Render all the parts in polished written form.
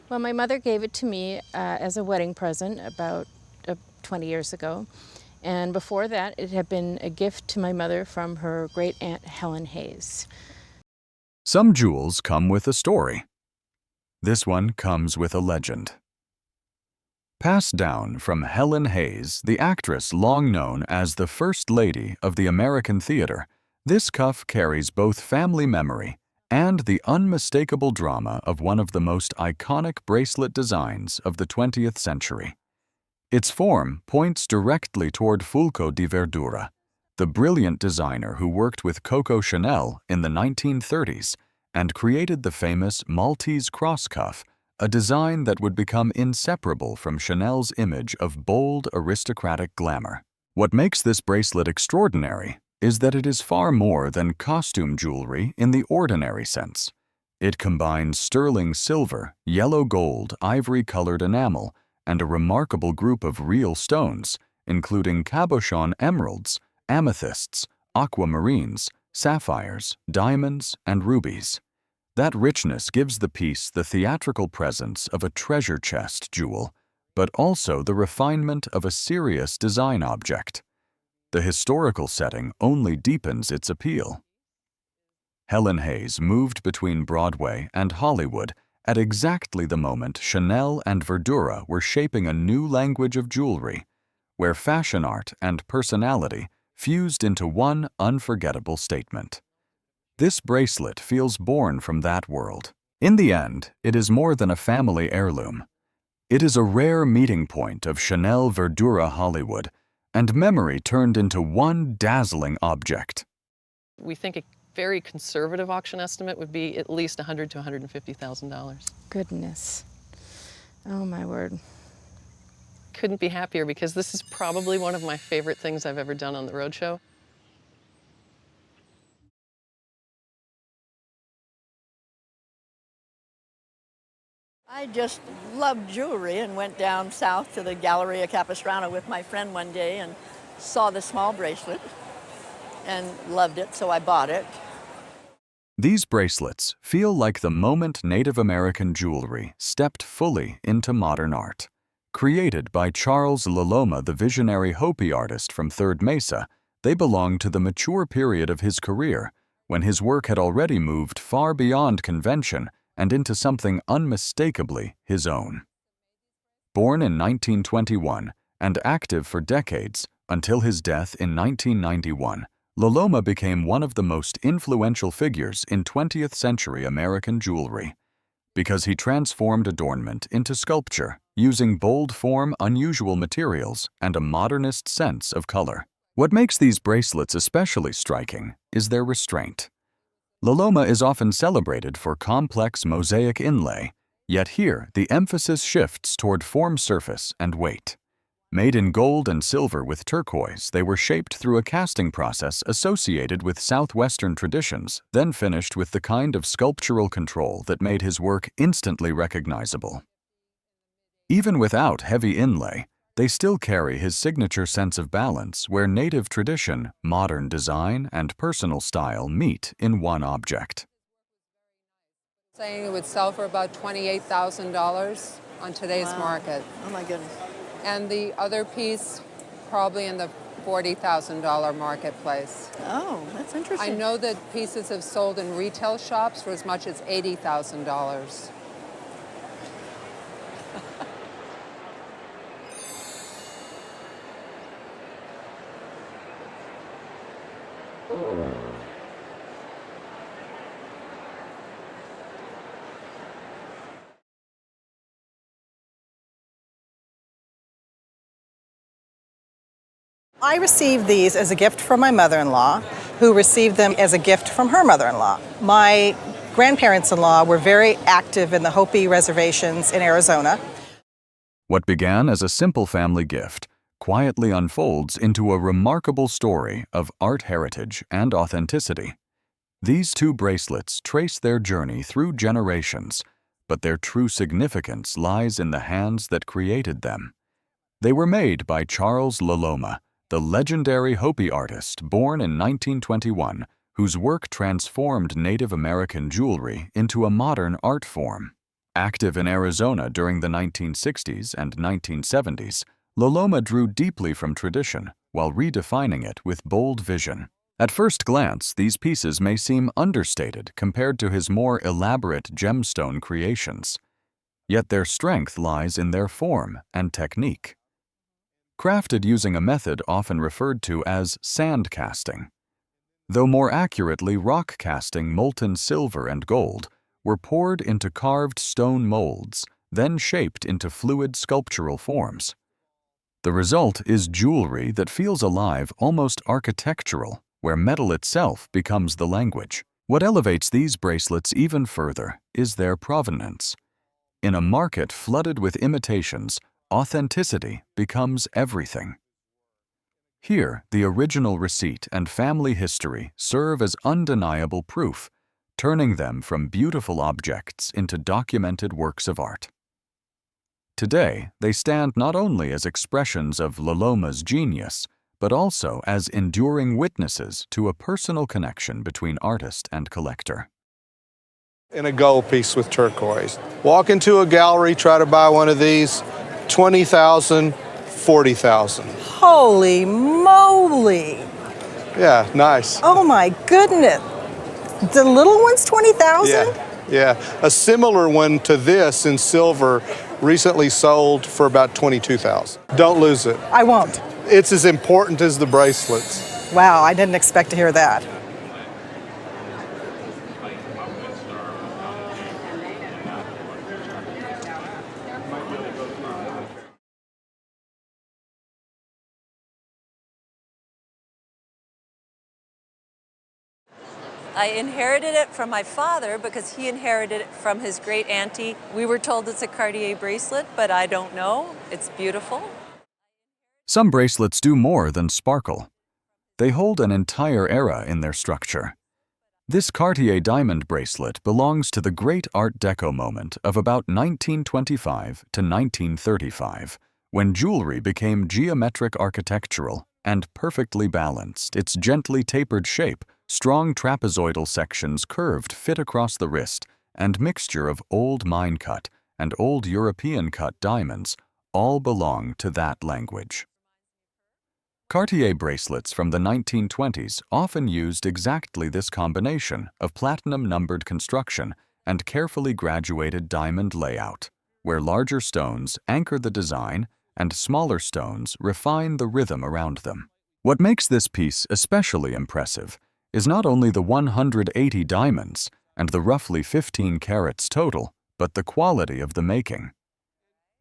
Well, my mother gave it to me as a wedding present about 20 years ago. And before that, it had been a gift to my mother from her great-aunt Helen Hayes. Some jewels come with a story. This one comes with a legend. Passed down from Helen Hayes, the actress long known as the First Lady of the American theater, this cuff carries both family memory and the unmistakable drama of one of the most iconic bracelet designs of the 20th century. Its form points directly toward Fulco di Verdura, the brilliant designer who worked with Coco Chanel in the 1930s and created the famous Maltese cross cuff, a design that would become inseparable from Chanel's image of bold, aristocratic glamour. What makes this bracelet extraordinary is that it is far more than costume jewelry in the ordinary sense. It combines sterling silver, yellow gold, ivory-colored enamel, and a remarkable group of real stones, including cabochon emeralds, amethysts, aquamarines, sapphires, diamonds, and rubies. That richness gives the piece the theatrical presence of a treasure chest jewel, but also the refinement of a serious design object. The historical setting only deepens its appeal. Helen Hayes moved between Broadway and Hollywood at exactly the moment Chanel and Verdura were shaping a new language of jewelry, where fashion art and personality fused into one unforgettable statement. This bracelet feels born from that world. In the end, it is more than a family heirloom. It is a rare meeting point of Chanel Verdura Hollywood, and memory turned into one dazzling object. We think a very conservative auction estimate would be at least $100,000 to $150,000. Goodness. Oh, my word. Couldn't be happier because this is probably one of my favorite things I've ever done on the roadshow. I just loved jewelry and went down south to the Galleria Capistrano with my friend one day and saw the small bracelet and loved it, so I bought it. These bracelets feel like the moment Native American jewelry stepped fully into modern art. Created by Charles Laloma, the visionary Hopi artist from Third Mesa, they belong to the mature period of his career, when his work had already moved far beyond convention and into something unmistakably his own. Born in 1921 and active for decades until his death in 1991, Laloma became one of the most influential figures in 20th century American jewelry because he transformed adornment into sculpture using bold form, unusual materials, and a modernist sense of color. What makes these bracelets especially striking is their restraint. Laloma is often celebrated for complex mosaic inlay, yet here the emphasis shifts toward form, surface, and weight. Made in gold and silver with turquoise, they were shaped through a casting process associated with Southwestern traditions, then finished with the kind of sculptural control that made his work instantly recognizable. Even without heavy inlay, they still carry his signature sense of balance where native tradition, modern design, and personal style meet in one object. Saying it would sell for about $28,000 on today's market. Oh my goodness. And the other piece probably in the $40,000 marketplace. Oh, that's interesting. I know that pieces have sold in retail shops for as much as $80,000. I received these as a gift from my mother-in-law, who received them as a gift from her mother-in-law. My grandparents-in-law were very active in the Hopi reservations in Arizona. What began as a simple family gift quietly unfolds into a remarkable story of art heritage and authenticity. These two bracelets trace their journey through generations, but their true significance lies in the hands that created them. They were made by Charles Laloma, the legendary Hopi artist born in 1921, whose work transformed Native American jewelry into a modern art form. Active in Arizona during the 1960s and 1970s, Loloma drew deeply from tradition while redefining it with bold vision. At first glance, these pieces may seem understated compared to his more elaborate gemstone creations. Yet their strength lies in their form and technique. Crafted using a method often referred to as sand casting, though more accurately rock casting molten silver and gold, were poured into carved stone molds, then shaped into fluid sculptural forms. The result is jewelry that feels alive, almost architectural, where metal itself becomes the language. What elevates these bracelets even further is their provenance. In a market flooded with imitations, authenticity becomes everything. Here, the original receipt and family history serve as undeniable proof, turning them from beautiful objects into documented works of art. Today, they stand not only as expressions of Loloma's genius, but also as enduring witnesses to a personal connection between artist and collector. In a gold piece with turquoise. Walk into a gallery, try to buy one of these, $20,000, $40,000. Holy moly! Yeah, nice. Oh my goodness! The little one's 20,000? Yeah. A similar one to this in silver recently sold for about 22,000. Don't lose it. I won't. It's as important as the bracelets. Wow, I didn't expect to hear that. I inherited it from my father because he inherited it from his great auntie. We were told it's a Cartier bracelet, but I don't know. It's beautiful. Some bracelets do more than sparkle. They hold an entire era in their structure. This Cartier diamond bracelet belongs to the great Art Deco moment of about 1925 to 1935, when jewelry became geometric architectural and perfectly balanced. Its gently tapered shape, strong trapezoidal sections curved fit across the wrist, and mixture of old mine-cut and old European-cut diamonds all belong to that language. Cartier bracelets from the 1920s often used exactly this combination of platinum-numbered construction and carefully graduated diamond layout, where larger stones anchor the design and smaller stones refine the rhythm around them. What makes this piece especially impressive is not only the 180 diamonds and the roughly 15 carats total, but the quality of the making.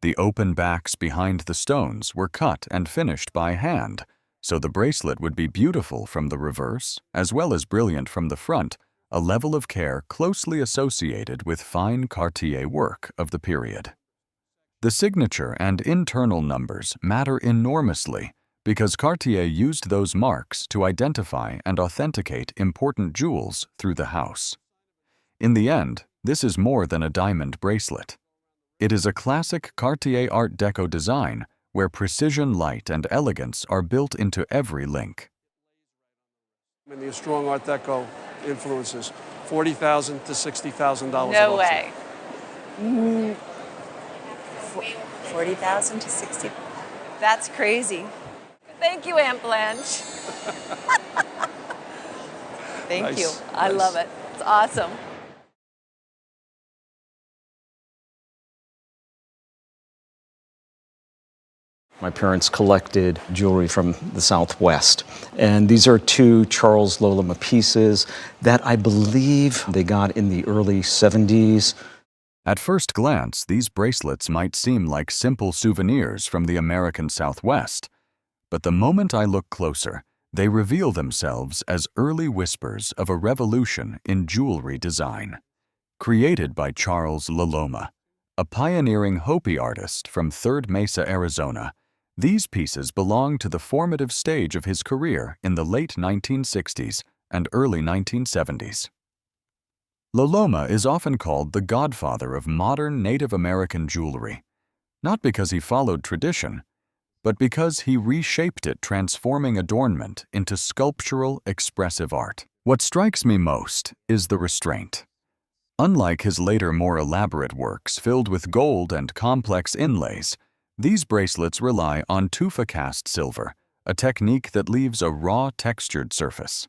The open backs behind the stones were cut and finished by hand, so the bracelet would be beautiful from the reverse as well as brilliant from the front, a level of care closely associated with fine Cartier work of the period. The signature and internal numbers matter enormously because Cartier used those marks to identify and authenticate important jewels through the house. In the end, this is more than a diamond bracelet. It is a classic Cartier Art Deco design where precision, light, and elegance are built into every link. And the strong Art Deco influences, $40,000 to $60,000. No way. 40,000 to 60. That's crazy. Thank you, Aunt Blanche. Thank you. I love it. It's awesome. My parents collected jewelry from the Southwest, and these are two Charles Loloma pieces that I believe they got in the early 70s. At first glance, these bracelets might seem like simple souvenirs from the American Southwest, but the moment I look closer, they reveal themselves as early whispers of a revolution in jewelry design. Created by Charles Loloma, a pioneering Hopi artist from Third Mesa, Arizona, these pieces belong to the formative stage of his career in the late 1960s and early 1970s. Loloma is often called the godfather of modern Native American jewelry, not because he followed tradition, but because he reshaped it, transforming adornment into sculptural, expressive art. What strikes me most is the restraint. Unlike his later more elaborate works filled with gold and complex inlays, these bracelets rely on tufa cast silver, a technique that leaves a raw textured surface.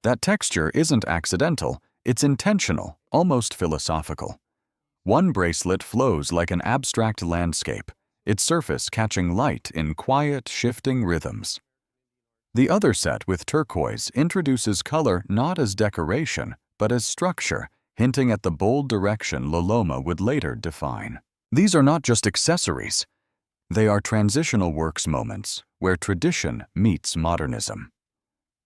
That texture isn't accidental, it's intentional, almost philosophical. One bracelet flows like an abstract landscape, its surface catching light in quiet, shifting rhythms. The other set with turquoise introduces color not as decoration, but as structure, hinting at the bold direction Loloma would later define. These are not just accessories. They are transitional works moments where tradition meets modernism.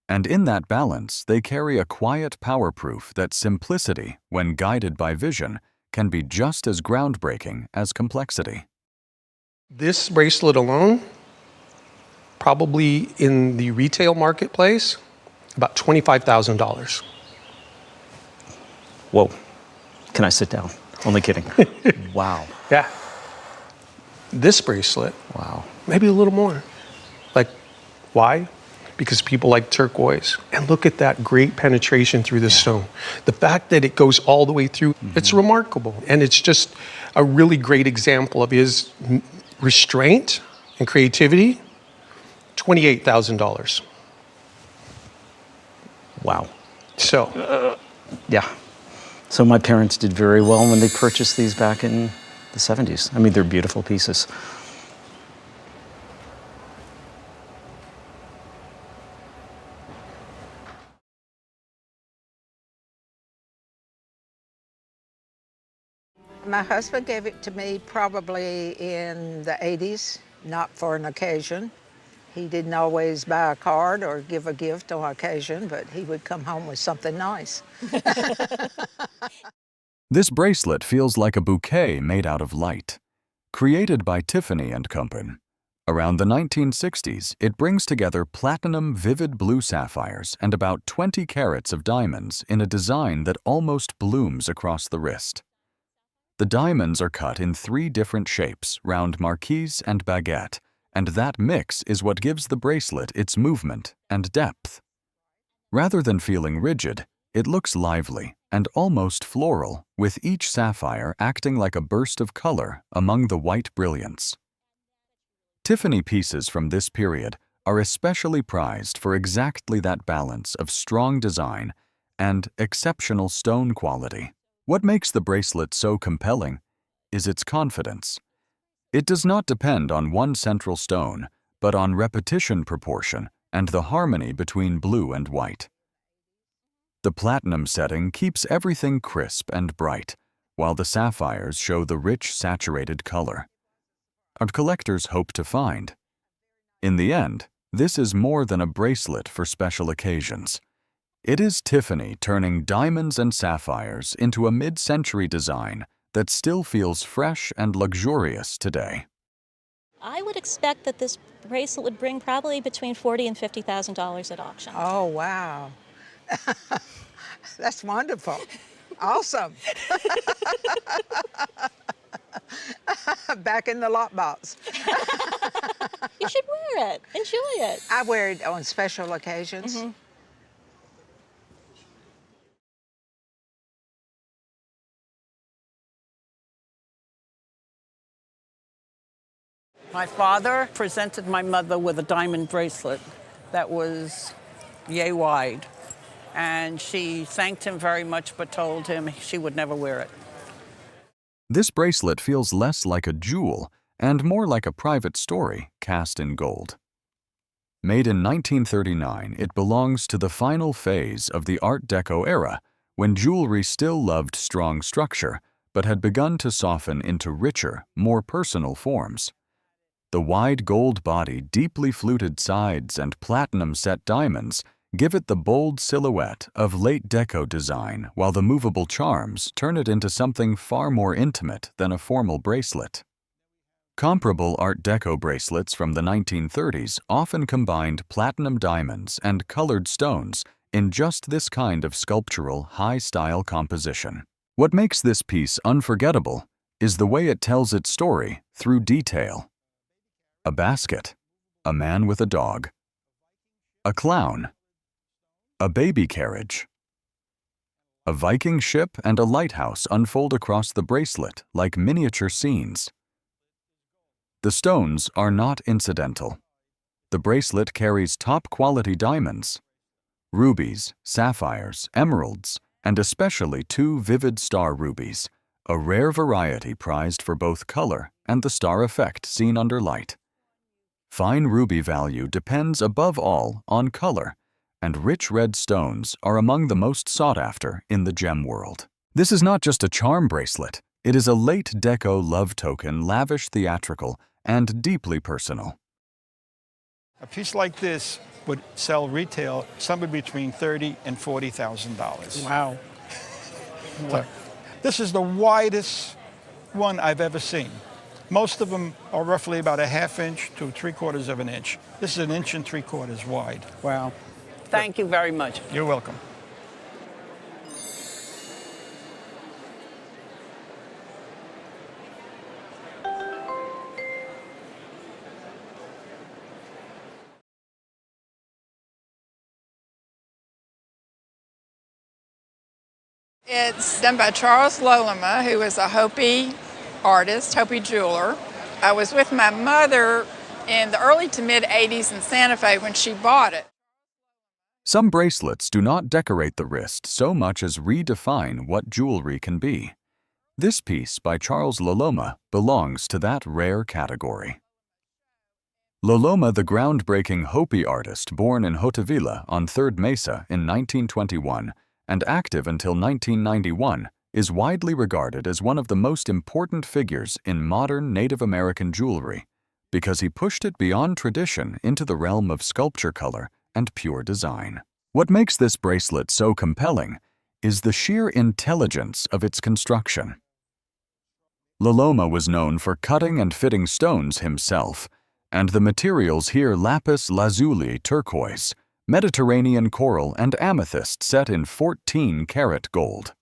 And in that balance, they carry a quiet power proof that simplicity, when guided by vision, can be just as groundbreaking as complexity. This bracelet alone, probably in the retail marketplace, about $25,000. Whoa. Can I sit down? Only kidding. Wow. Yeah. This bracelet, Wow. maybe a little more. Like, why? Because people like turquoise. And look at that great penetration through the stone. The fact that it goes all the way through, it's remarkable. And it's just a really great example of his restraint and creativity. $28,000. Wow. So, Yeah. So my parents did very well when they purchased these back in the 70s. I mean, they're beautiful pieces. My husband gave it to me probably in the 80s, not for an occasion. He didn't always buy a card or give a gift on occasion, but he would come home with something nice. This bracelet feels like a bouquet made out of light. Created by Tiffany & Company. Around the 1960s, it brings together platinum vivid blue sapphires and about 20 carats of diamonds in a design that almost blooms across the wrist. The diamonds are cut in 3 different shapes, round marquise and baguette, and that mix is what gives the bracelet its movement and depth. Rather than feeling rigid, it looks lively and almost floral, with each sapphire acting like a burst of color among the white brilliance. Tiffany pieces from this period are especially prized for exactly that balance of strong design and exceptional stone quality. What makes the bracelet so compelling is its confidence. It does not depend on one central stone, but on repetition proportion and the harmony between blue and white. The platinum setting keeps everything crisp and bright, while the sapphires show the rich, saturated color. Our collectors hope to find. In the end, this is more than a bracelet for special occasions. It is Tiffany turning diamonds and sapphires into a mid-century design that still feels fresh and luxurious today. I would expect that this bracelet would bring probably between $40,000 and $50,000 at auction. Oh, wow. That's wonderful. Awesome. Back in the lockbox. You should wear it. Enjoy it. I wear it on special occasions. Mm-hmm. My father presented my mother with a diamond bracelet that was yay wide. And she thanked him very much, but told him she would never wear it. This bracelet feels less like a jewel and more like a private story cast in gold. Made in 1939, it belongs to the final phase of the Art Deco era, when jewelry still loved strong structure, but had begun to soften into richer, more personal forms. The wide gold body, deeply fluted sides, and platinum-set diamonds give it the bold silhouette of late Deco design, while the movable charms turn it into something far more intimate than a formal bracelet. Comparable Art Deco bracelets from the 1930s often combined platinum diamonds and colored stones in just this kind of sculptural, high-style composition. What makes this piece unforgettable is the way it tells its story through detail. A basket, a man with a dog, a clown, a baby carriage, A Viking ship and a lighthouse unfold across the bracelet like miniature scenes. The stones are not incidental. The bracelet carries top-quality diamonds, rubies, sapphires, emeralds, and especially 2 vivid star rubies, a rare variety prized for both color and the star effect seen under light. Fine ruby value depends above all on color, and rich red stones are among the most sought after in the gem world. This is not just a charm bracelet, it is a late deco love token, lavish, theatrical, and deeply personal. A piece like this would sell retail somewhere between $30,000 and $40,000. Wow. So, this is the widest one I've ever seen. Most of them are roughly about a 1/2 inch to 3/4 of an inch. This is 1 3/4 inches wide. Wow. Thank you very much. You're welcome. It's done by Charles Lolema, who is a Hopi artist, Hopi jeweler. I was with my mother in the early to mid 80s in Santa Fe when she bought it. Some bracelets do not decorate the wrist so much as redefine what jewelry can be. This piece by Charles Lolema belongs to that rare category. Lolema, the groundbreaking Hopi artist born in Hotevilla on 3rd Mesa in 1921 and active until 1991, is widely regarded as one of the most important figures in modern Native American jewelry because he pushed it beyond tradition into the realm of sculpture color and pure design. What makes this bracelet so compelling is the sheer intelligence of its construction. Lolema was known for cutting and fitting stones himself, and the materials here lapis lazuli turquoise, Mediterranean coral, and amethyst set in 14-karat gold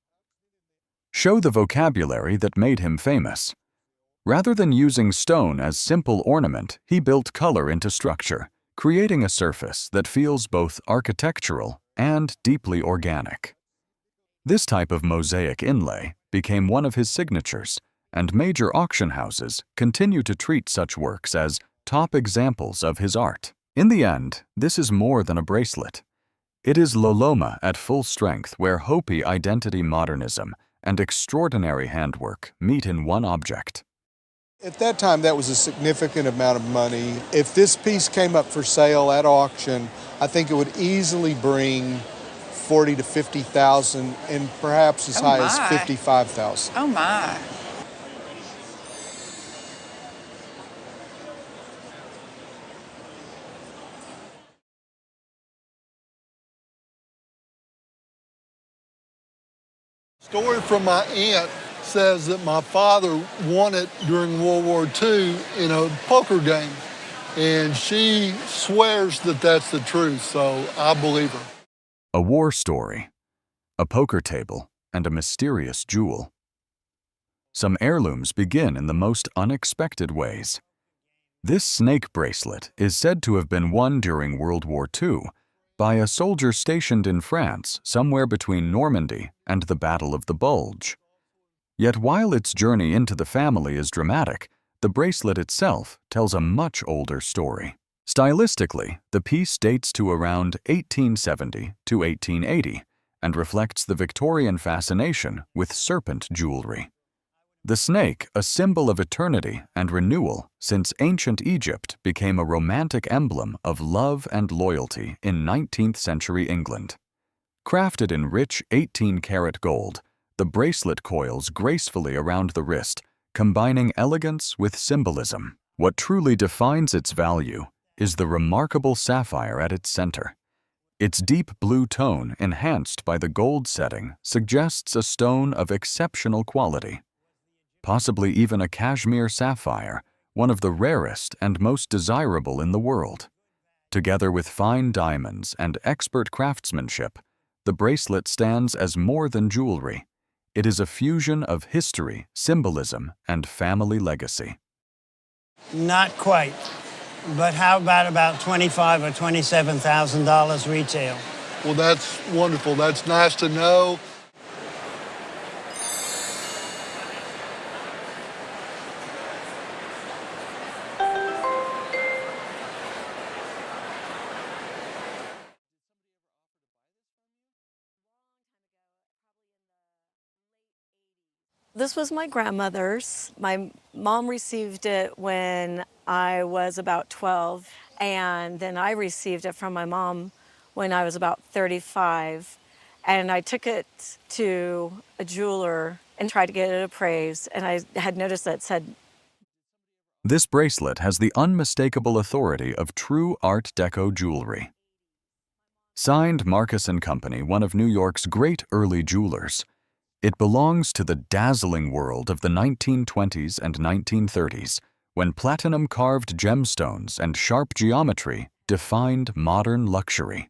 show the vocabulary that made him famous. Rather than using stone as simple ornament, he built color into structure, creating a surface that feels both architectural and deeply organic. This type of mosaic inlay became one of his signatures, and major auction houses continue to treat such works as top examples of his art. In the end, this is more than a bracelet. It is Lolema at full strength, where Hopi identity modernism and extraordinary handwork meet in one object. At that time, that was a significant amount of money. If this piece came up for sale at auction, I think it would easily bring $40,000 to $50,000 and perhaps as high as $55,000. Oh my. Story from my aunt says that my father won it during World War II in a poker game, and she swears that that's the truth, so I believe her. A war story, a poker table, and a mysterious jewel. Some heirlooms begin in the most unexpected ways. This snake bracelet is said to have been won during World War II by a soldier stationed in France somewhere between Normandy and the Battle of the Bulge. Yet while its journey into the family is dramatic, the bracelet itself tells a much older story. Stylistically, the piece dates to around 1870 to 1880 and reflects the Victorian fascination with serpent jewelry. The snake, a symbol of eternity and renewal since ancient Egypt became a romantic emblem of love and loyalty in 19th century England. Crafted in rich 18-karat gold, the bracelet coils gracefully around the wrist, combining elegance with symbolism. What truly defines its value is the remarkable sapphire at its center. Its deep blue tone, enhanced by the gold setting, suggests a stone of exceptional quality. Possibly even a cashmere sapphire, one of the rarest and most desirable in the world. Together with fine diamonds and expert craftsmanship, the bracelet stands as more than jewelry. It is a fusion of history, symbolism, and family legacy. Not quite, but how about $25,000 or $27,000 retail? Well, that's wonderful. That's nice to know. This was my grandmother's. My mom received it when I was about 12, and then I received it from my mom when I was about 35. And I took it to a jeweler and tried to get it appraised, and I had noticed that it said, This bracelet has the unmistakable authority of true Art Deco jewelry. Signed Marcus & Company, one of New York's great early jewelers. It belongs to the dazzling world of the 1920s and 1930s, when platinum-carved gemstones and sharp geometry defined modern luxury.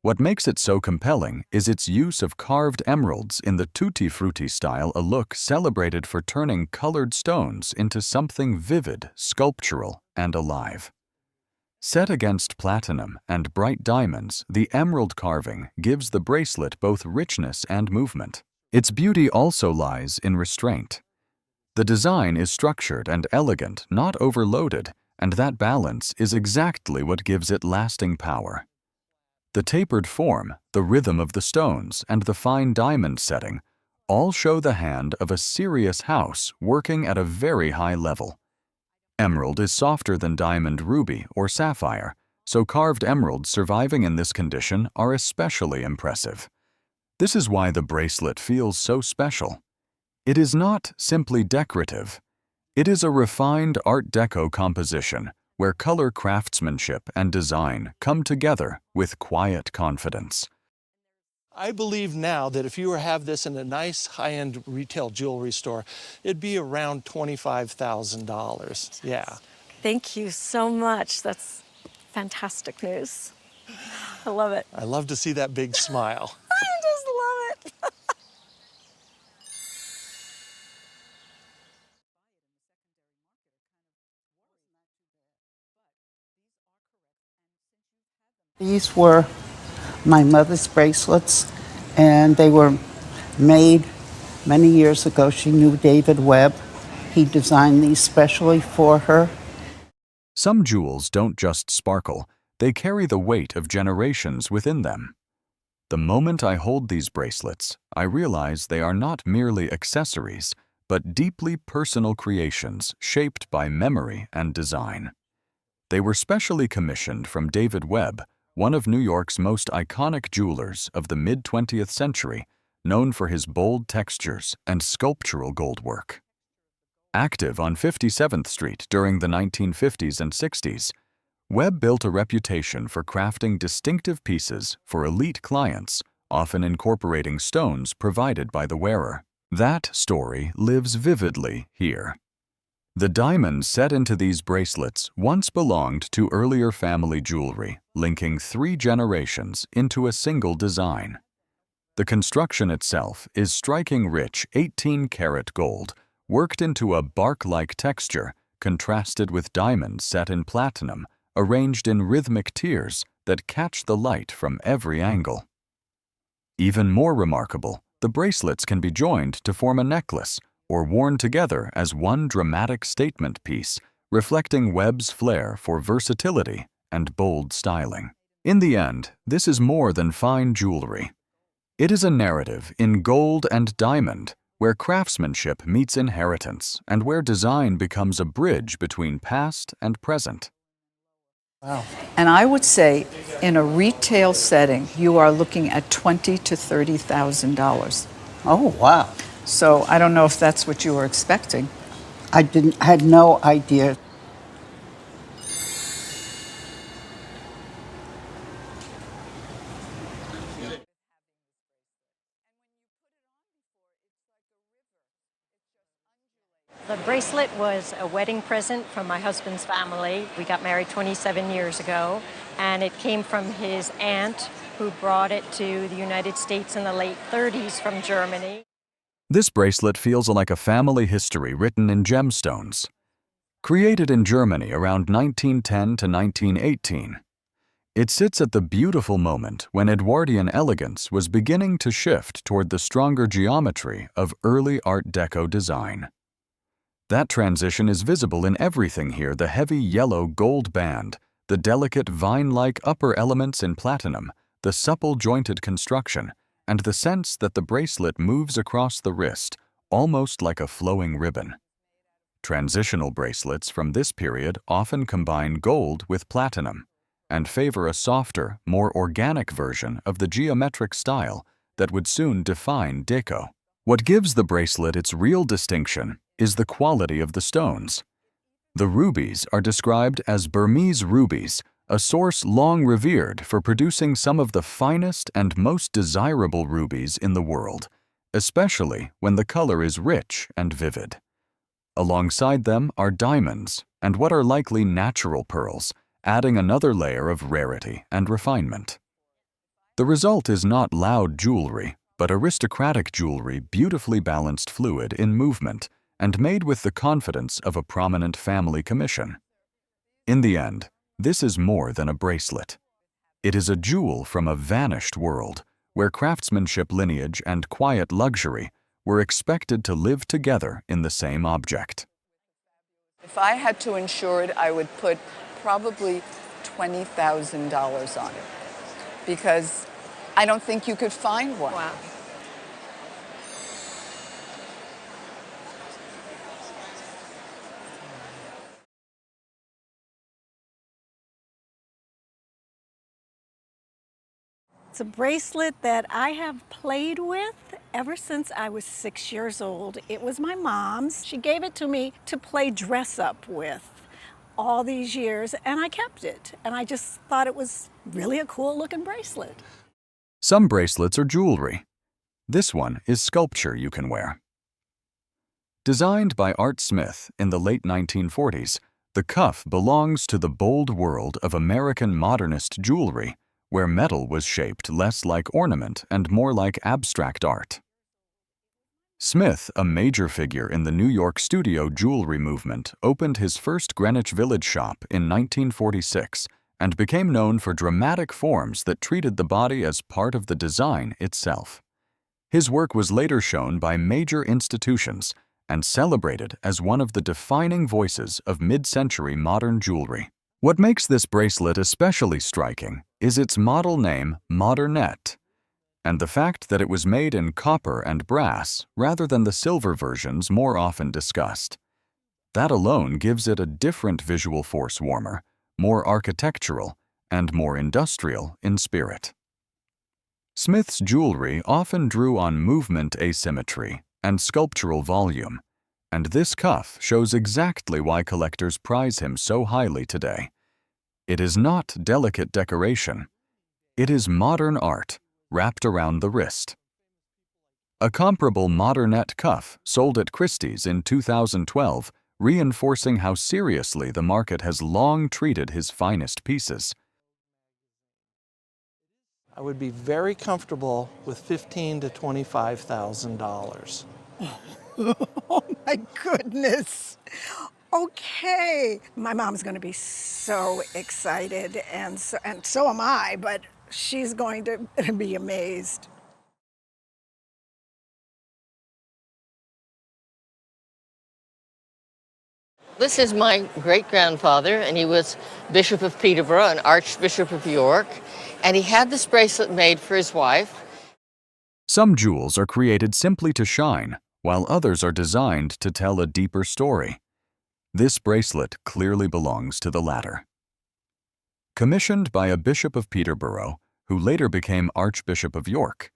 What makes it so compelling is its use of carved emeralds in the tutti frutti style, a look celebrated for turning colored stones into something vivid, sculptural, and alive. Set against platinum and bright diamonds, the emerald carving gives the bracelet both richness and movement. Its beauty also lies in restraint. The design is structured and elegant, not overloaded, and that balance is exactly what gives it lasting power. The tapered form, the rhythm of the stones, and the fine diamond setting all show the hand of a serious house working at a very high level. Emerald is softer than diamond, ruby, or sapphire, so carved emeralds surviving in this condition are especially impressive. This is why the bracelet feels so special. It is not simply decorative. It is a refined Art Deco composition where color craftsmanship and design come together with quiet confidence. I believe now that if you were to have this in a nice high-end retail jewelry store, it'd be around $25,000. Yeah. thank you so much. That's fantastic news. I love it. I love to see that big smile. I just love it. These were my mother's bracelets, and they were made many years ago. She knew David Webb. He designed these specially for her. Some jewels don't just sparkle, they carry the weight of generations within them. The moment I hold these bracelets, I realize they are not merely accessories, but deeply personal creations shaped by memory and design. They were specially commissioned from David Webb, one of New York's most iconic jewelers of the mid-20th century, known for his bold textures and sculptural goldwork. Active on 57th Street during the 1950s and 60s, Webb built a reputation for crafting distinctive pieces for elite clients, often incorporating stones provided by the wearer. That story lives vividly here. The diamonds set into these bracelets once belonged to earlier family jewelry, linking 3 generations into a single design. The construction itself is striking rich 18-karat gold, worked into a bark-like texture, contrasted with diamonds set in platinum, arranged in rhythmic tiers that catch the light from every angle. Even more remarkable, the bracelets can be joined to form a necklace, or worn together as one dramatic statement piece, reflecting Webb's flair for versatility and bold styling. In the end, this is more than fine jewelry. It is a narrative in gold and diamond, where craftsmanship meets inheritance and where design becomes a bridge between past and present. Wow. And I would say in a retail setting, you are looking at $20,000 to $30,000. Oh, wow. So I don't know if that's what you were expecting. I had no idea. The bracelet was a wedding present from my husband's family. We got married 27 years ago, and it came from his aunt who brought it to the United States in the late 30s from Germany. This bracelet feels like a family history written in gemstones. Created in Germany around 1910 to 1918, it sits at the beautiful moment when Edwardian elegance was beginning to shift toward the stronger geometry of early Art Deco design. That transition is visible in everything here: the heavy yellow gold band, the delicate vine-like upper elements in platinum, the supple jointed construction, and the sense that the bracelet moves across the wrist, almost like a flowing ribbon. Transitional bracelets from this period often combine gold with platinum and favor a softer, more organic version of the geometric style that would soon define deco. What gives the bracelet its real distinction is the quality of the stones. The rubies are described as Burmese rubies, a source long revered for producing some of the finest and most desirable rubies in the world, especially when the color is rich and vivid. Alongside them are diamonds and what are likely natural pearls, adding another layer of rarity and refinement. The result is not loud jewelry, but aristocratic jewelry, beautifully balanced fluid in movement and made with the confidence of a prominent family commission. In the end, this is more than a bracelet. It is a jewel from a vanished world where craftsmanship, lineage, and quiet luxury were expected to live together in the same object. If I had to insure it, I would put probably $20,000 on it because I don't think you could find one. Wow. It's a bracelet that I have played with ever since I was 6 years old. It was my mom's. She gave it to me to play dress up with all these years, and I kept it. And I just thought it was really a cool looking bracelet. Some bracelets are jewelry. This one is sculpture you can wear. Designed by Art Smith in the late 1940s, the cuff belongs to the bold world of American modernist jewelry, where metal was shaped less like ornament and more like abstract art. Smith, a major figure in the New York studio jewelry movement, opened his first Greenwich Village shop in 1946 and became known for dramatic forms that treated the body as part of the design itself. His work was later shown by major institutions and celebrated as one of the defining voices of mid-century modern jewelry. What makes this bracelet especially striking is its model name, Modernette, and the fact that it was made in copper and brass rather than the silver versions more often discussed. That alone gives it a different visual force warmer, more architectural, and more industrial in spirit. Smith's jewelry often drew on movement asymmetry and sculptural volume, and this cuff shows exactly why collectors prize him so highly today. It is not delicate decoration. It is modern art wrapped around the wrist. A comparable Modernette cuff sold at Christie's in 2012, reinforcing how seriously the market has long treated his finest pieces. I would be very comfortable with $15,000 to $25,000. Oh my goodness. Okay. My mom's going to be so excited, and so am I, but she's going to be amazed. This is my great-grandfather, and he was Bishop of Peterborough and Archbishop of York, and he had this bracelet made for his wife. Some jewels are created simply to shine, while others are designed to tell a deeper story. This bracelet clearly belongs to the latter. Commissioned by a Bishop of Peterborough, who later became Archbishop of York,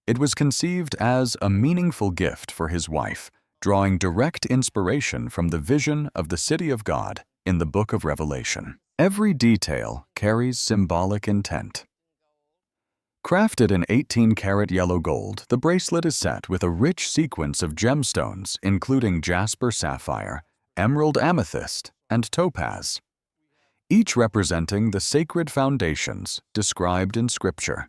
it was conceived as a meaningful gift for his wife, drawing direct inspiration from the vision of the City of God in the Book of Revelation. Every detail carries symbolic intent. Crafted in 18-karat yellow gold, the bracelet is set with a rich sequence of gemstones, including jasper sapphire, emerald amethyst, and topaz, each representing the sacred foundations described in Scripture.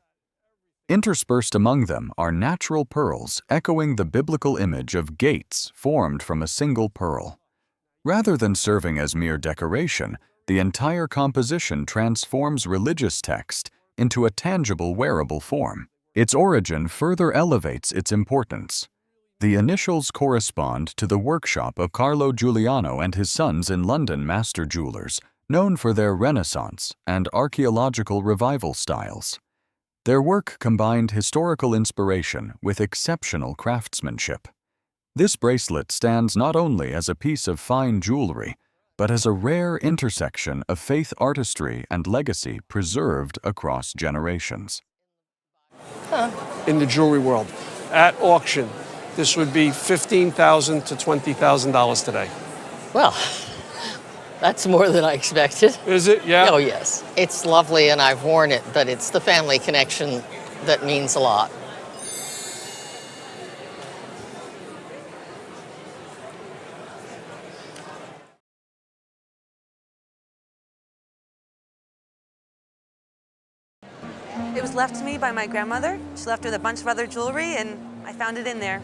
Interspersed among them are natural pearls echoing the biblical image of gates formed from a single pearl. Rather than serving as mere decoration, the entire composition transforms religious text into a tangible wearable form. Its origin further elevates its importance. The initials correspond to the workshop of Carlo Giuliano and his sons in London, master jewelers, known for their Renaissance and archaeological revival styles. Their work combined historical inspiration with exceptional craftsmanship. This bracelet stands not only as a piece of fine jewelry, but as a rare intersection of faith artistry and legacy preserved across generations. In the jewelry world, at auction, this would be $15,000 to $20,000 today. Well, that's more than I expected. Is it? Yeah. Oh, yes. It's lovely and I've worn it, but it's the family connection that means a lot. It was left to me by my grandmother. She left with a bunch of other jewelry, and I found it in there.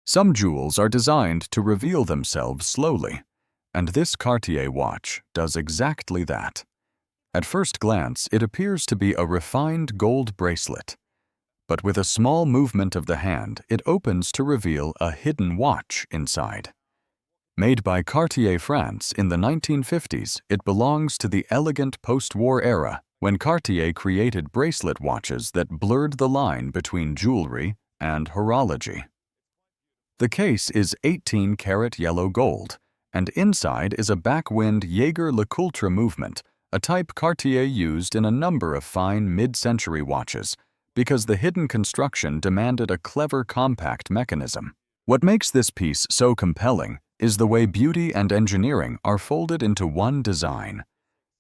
Some jewels are designed to reveal themselves slowly, and this Cartier watch does exactly that. At first glance, it appears to be a refined gold bracelet, but with a small movement of the hand, it opens to reveal a hidden watch inside. Made by Cartier France in the 1950s, it belongs to the elegant post-war era when Cartier created bracelet watches that blurred the line between jewelry and horology. The case is 18-karat yellow gold, and inside is a backwind Jaeger-LeCoultre movement, a type Cartier used in a number of fine mid-century watches because the hidden construction demanded a clever compact mechanism. What makes this piece so compelling is the way beauty and engineering are folded into one design.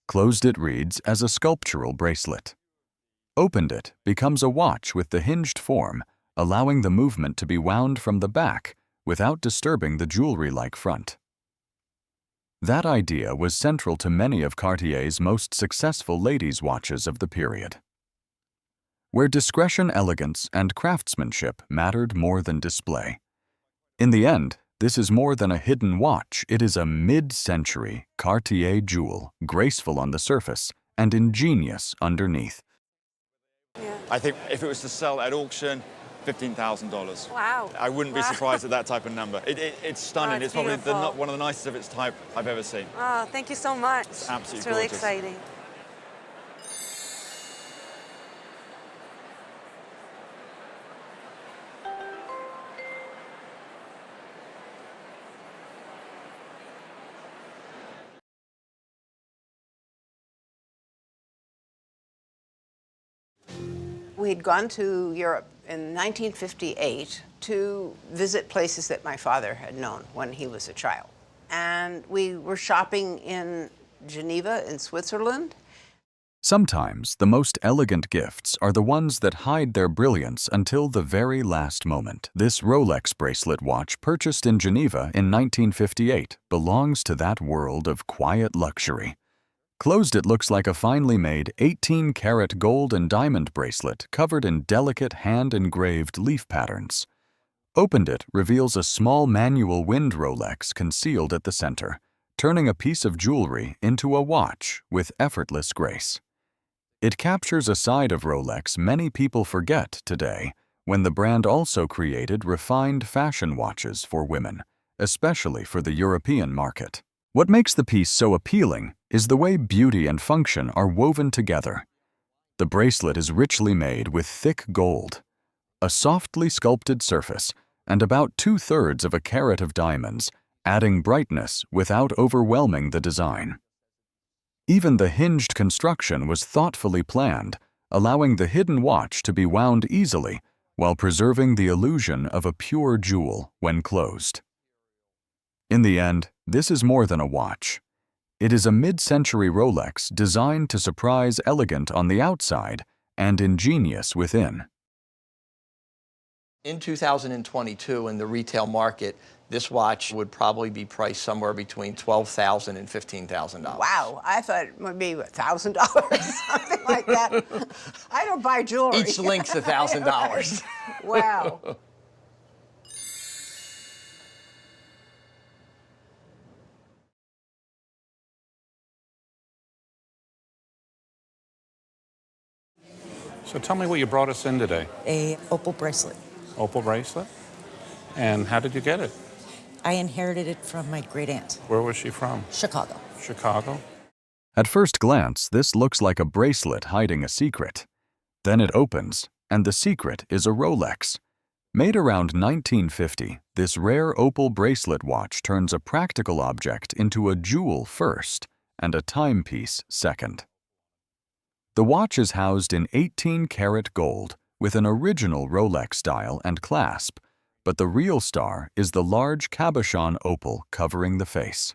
Closed it reads as a sculptural bracelet. Opened it becomes a watch with the hinged form, allowing the movement to be wound from the back without disturbing the jewelry-like front. That idea was central to many of Cartier's most successful ladies' watches of the period. Where discretion, elegance, and craftsmanship mattered more than display. In the end, this is more than a hidden watch, it is a mid-century Cartier jewel, graceful on the surface and ingenious underneath. I think if it was to sell at auction, $15,000. Wow. I wouldn't be surprised at that type of number. It's stunning. Oh, it's probably beautiful. one of the nicest of its type I've ever seen. Oh, thank you so much. It's absolutely It's really gorgeous. exciting. We'd gone to Europe in 1958 to visit places that my father had known when he was a child. And we were shopping in Geneva in Switzerland. Sometimes the most elegant gifts are the ones that hide their brilliance until the very last moment. This Rolex bracelet watch purchased in Geneva in 1958 belongs to that world of quiet luxury. Closed, it looks like a finely made 18-karat gold and diamond bracelet covered in delicate hand-engraved leaf patterns. Opened, it reveals a small manual wind Rolex concealed at the center, turning a piece of jewelry into a watch with effortless grace. It captures a side of Rolex many people forget today, when the brand also created refined fashion watches for women, especially for the European market. What makes the piece so appealing is the way beauty and function are woven together. The bracelet is richly made with thick gold, a softly sculpted surface, and about 2/3 of a carat of diamonds, adding brightness without overwhelming the design. Even the hinged construction was thoughtfully planned, allowing the hidden watch to be wound easily while preserving the illusion of a pure jewel when closed. In the end, this is more than a watch. It is a mid-century Rolex designed to surprise elegant on the outside and ingenious within. In 2022, in the retail market, this watch would probably be priced somewhere between $12,000 and $15,000. Wow, I thought it would be $1,000, something like that. I don't buy jewelry. Each link's $1,000. Wow. So tell me what you brought us in today. A opal bracelet. Opal bracelet? And how did you get it? I inherited it from my great aunt. Where was she from? Chicago. Chicago? At first glance, this looks like a bracelet hiding a secret. Then it opens, and the secret is a Rolex. Made around 1950, this rare opal bracelet watch turns a practical object into a jewel first and a timepiece second. The watch is housed in 18-karat gold with an original Rolex style and clasp, but the real star is the large cabochon opal covering the face.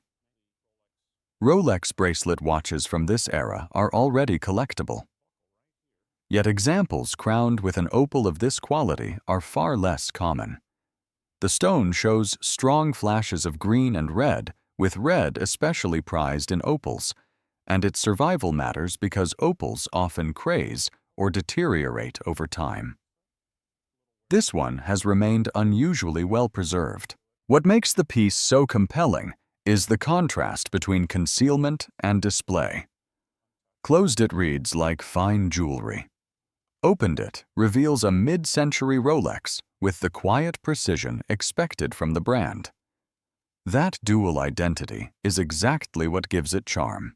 Rolex bracelet watches from this era are already collectible. Yet examples crowned with an opal of this quality are far less common. The stone shows strong flashes of green and red, with red especially prized in opals, and its survival matters because opals often craze or deteriorate over time. This one has remained unusually well preserved. What makes the piece so compelling is the contrast between concealment and display. Closed it reads like fine jewelry. Opened it reveals a mid-century Rolex with the quiet precision expected from the brand. That dual identity is exactly what gives it charm.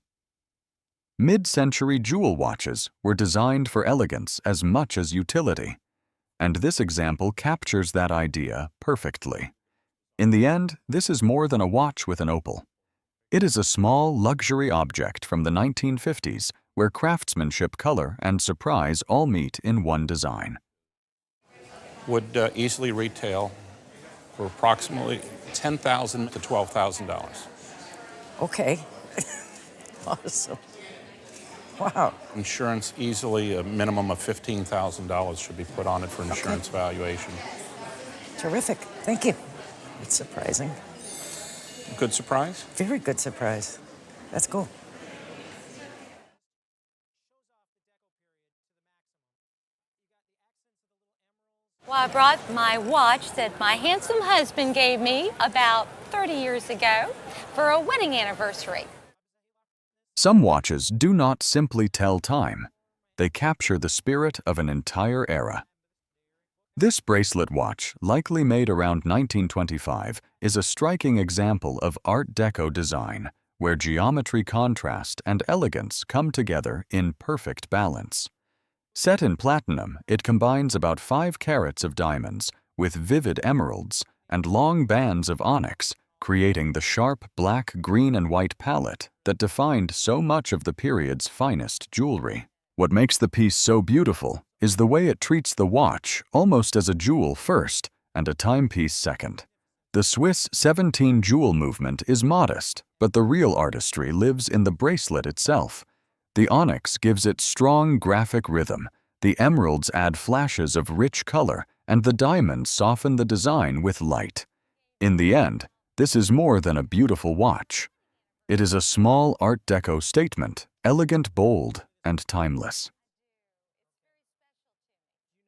Mid-century jewel watches were designed for elegance as much as utility, and this example captures that idea perfectly. In the end, this is more than a watch with an opal. It is a small luxury object from the 1950s where craftsmanship, color, and surprise all meet in one design. Would easily retail for approximately $10,000 to $12,000. Okay. Awesome. Wow. Insurance, easily a minimum of $15,000 should be put on it for insurance valuation. Terrific. Thank you. It's surprising. Good surprise? Very good surprise. That's cool. Well, I brought my watch that my handsome husband gave me about 30 years ago for a wedding anniversary. Some watches do not simply tell time. They capture the spirit of an entire era. This bracelet watch, likely made around 1925, is a striking example of Art Deco design, where geometry contrast and elegance come together in perfect balance. Set in platinum, it combines about 5 carats of diamonds with vivid emeralds and long bands of onyx, creating the sharp black, green, and white palette that defined so much of the period's finest jewelry. What makes the piece so beautiful is the way it treats the watch almost as a jewel first and a timepiece second. The Swiss 17 jewel movement is modest, but the real artistry lives in the bracelet itself. The onyx gives it strong graphic rhythm, the emeralds add flashes of rich color, and the diamonds soften the design with light. In the end, this is more than a beautiful watch. It is a small Art Deco statement, elegant, bold, and timeless.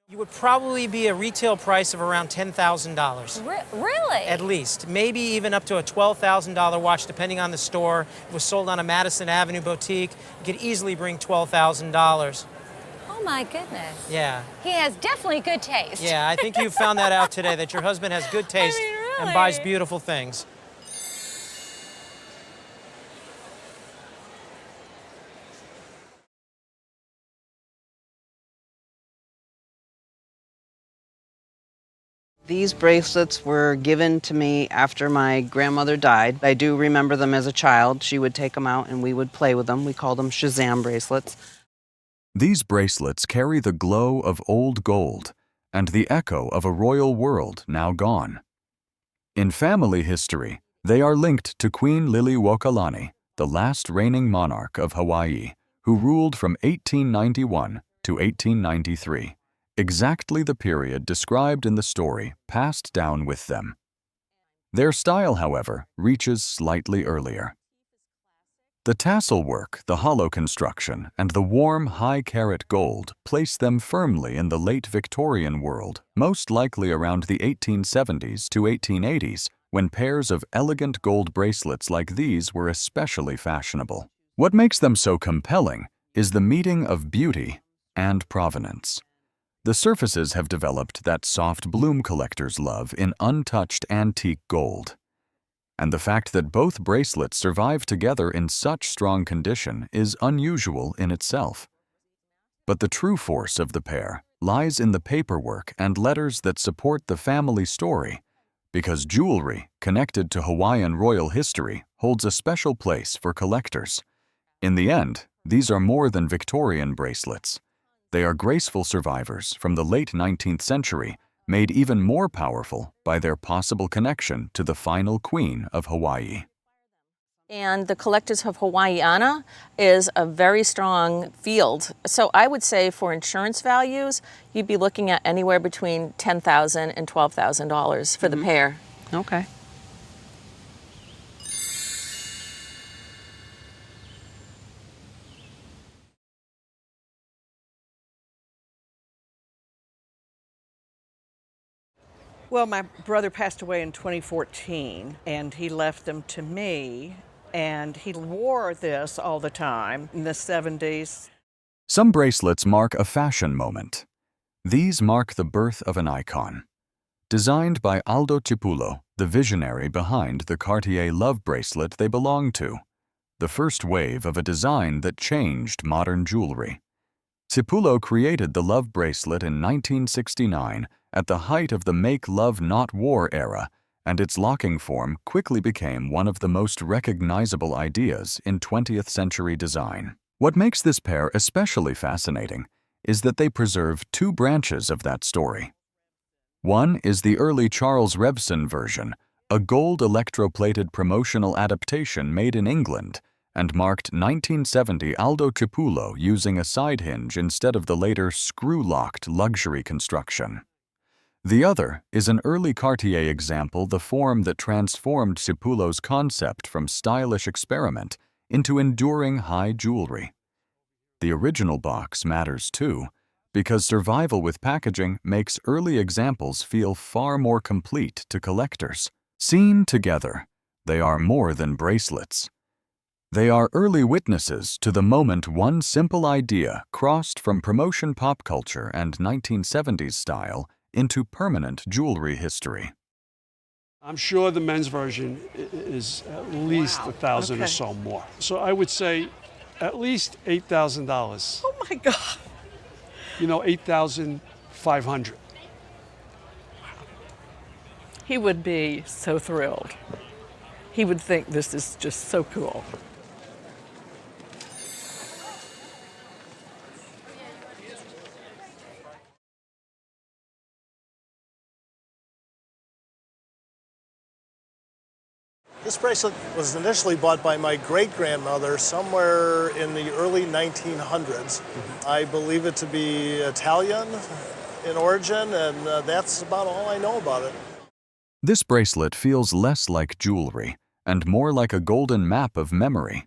You would probably be a retail price of around $10,000. Really? At least. Maybe even up to a $12,000 watch, depending on the store. If it was sold on a Madison Avenue boutique, you could easily bring $12,000. Oh my goodness. Yeah. He has definitely good taste. Yeah, I think you found that out today, that your husband has good taste really? and buys beautiful things. These bracelets were given to me after my grandmother died. I do remember them as a child. She would take them out and we would play with them. We called them Shazam bracelets. These bracelets carry the glow of old gold and the echo of a royal world now gone. In family history, they are linked to Queen Liliuokalani, the last reigning monarch of Hawaii, who ruled from 1891 to 1893. Exactly the period described in the story passed down with them. Their style, however, reaches slightly earlier. The tassel work, the hollow construction, and the warm, high-carat gold place them firmly in the late Victorian world, most likely around the 1870s to 1880s, when pairs of elegant gold bracelets like these were especially fashionable. What makes them so compelling is the meeting of beauty and provenance. The surfaces have developed that soft bloom collectors love in untouched antique gold. And the fact that both bracelets survive together in such strong condition is unusual in itself. But the true force of the pair lies in the paperwork and letters that support the family story, because jewelry connected to Hawaiian royal history holds a special place for collectors. In the end, these are more than Victorian bracelets. They are graceful survivors from the late 19th century, made even more powerful by their possible connection to the final queen of Hawaii. And the collectors of Hawaiiana is a very strong field. So I would say for insurance values, you'd be looking at anywhere between $10,000 and $12,000 for the pair. Okay. Well, my brother passed away in 2014, and he left them to me, and he wore this all the time in the 70s. Some bracelets mark a fashion moment. These mark the birth of an icon. Designed by Aldo Cipulo, the visionary behind the Cartier love bracelet they belong to, the first wave of a design that changed modern jewelry. Cipulo created the love bracelet in 1969 at the height of the Make Love Not War era, and its locking form quickly became one of the most recognizable ideas in 20th century design. What makes this pair especially fascinating is that they preserve two branches of that story. One is the early Charles Revson version, a gold electroplated promotional adaptation made in England and marked 1970 Aldo Cipulo using a side hinge instead of the later screw-locked luxury construction. The other is an early Cartier example, the form that transformed Cipulo's concept from stylish experiment into enduring high jewelry. The original box matters too, because survival with packaging makes early examples feel far more complete to collectors. Seen together, they are more than bracelets. They are early witnesses to the moment one simple idea crossed from promotion pop culture and 1970s style into permanent jewelry history. I'm sure the men's version is at least $1,000 or so more. So I would say at least $8,000. Oh my God. You know, $8,500. He would be so thrilled. He would think this is just so cool. This bracelet was initially bought by my great-grandmother somewhere in the early 1900s. I believe it to be Italian in origin, and that's about all I know about it. This bracelet feels less like jewelry and more like a golden map of memory.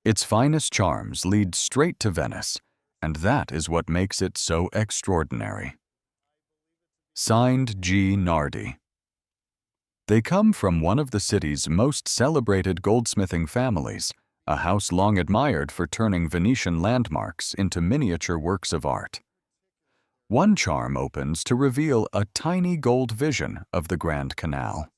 Its finest charms lead straight to Venice, and that is what makes it so extraordinary. Signed, G. Nardi. They come from one of the city's most celebrated goldsmithing families, a house long admired for turning Venetian landmarks into miniature works of art. One charm opens to reveal a tiny gold vision of the Grand Canal.